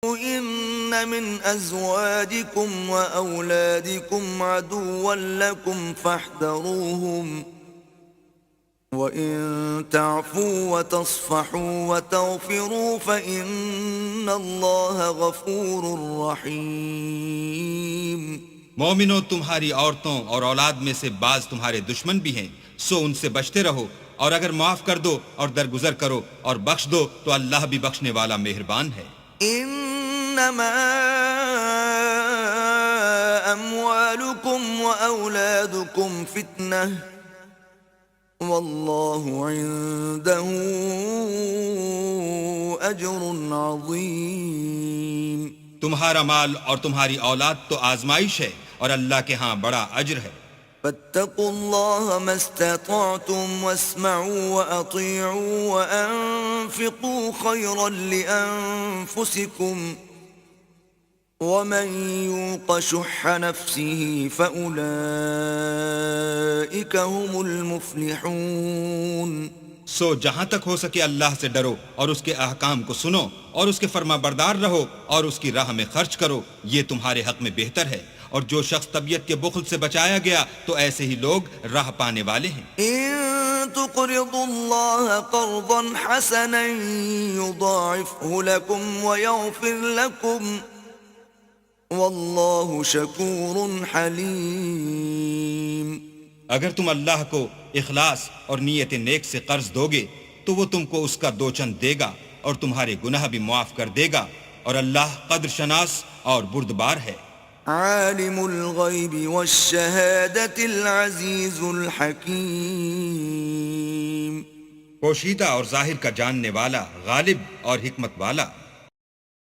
إن من أزواجكم وأولادكم عدوا لكم فاحذروهم وإن تعفوا وتصفحوا وتغفروا فإن الله غفور رحيم. مومنو، تمہاری عورتوں اور اولاد میں سے بعض تمہارے دشمن بھی ہیں، سو ان سے بچتے رہو، اور اگر معاف کر دو اور درگزر کرو اور بخش دو تو اللہ بھی بخشنے والا مہربان ہے. انما اموالكم واولادكم فتنة والله عنده اجر عظیم. تمہارا مال اور تمہاری اولاد تو آزمائش ہے اور اللہ کے ہاں بڑا اجر ہے. فاتقوا الله ما استطعتم واسمعوا وأطيعوا وأنفقوا خيرا لأنفسكم ومن يوق شح نفسه فأولئك هم المفلحون. سو جہاں تک ہو سکے اللہ سے ڈرو اور اس کے احکام کو سنو اور اس کے فرما بردار رہو اور اس کی راہ میں خرچ کرو، یہ تمہارے حق میں بہتر ہے. اور جو شخص طبیعت کے بخل سے بچایا گیا تو ایسے ہی لوگ راہ پانے والے ہیں. ان تقرضوا الله قرضا حسنا يضاعفه لكم ويغفر لكم والله شكور حليم. اگر تم اللہ کو اخلاص اور نیت نیک سے قرض دو گے تو وہ تم کو اس کا دو چند دے گا اور تمہارے گناہ بھی معاف کر دے گا، اور اللہ قدر شناس اور بردبار ہے. عالم الغیب والشہادة العزیز الحکیم. پوشیدہ اور ظاہر کا جاننے والا، غالب اور حکمت والا.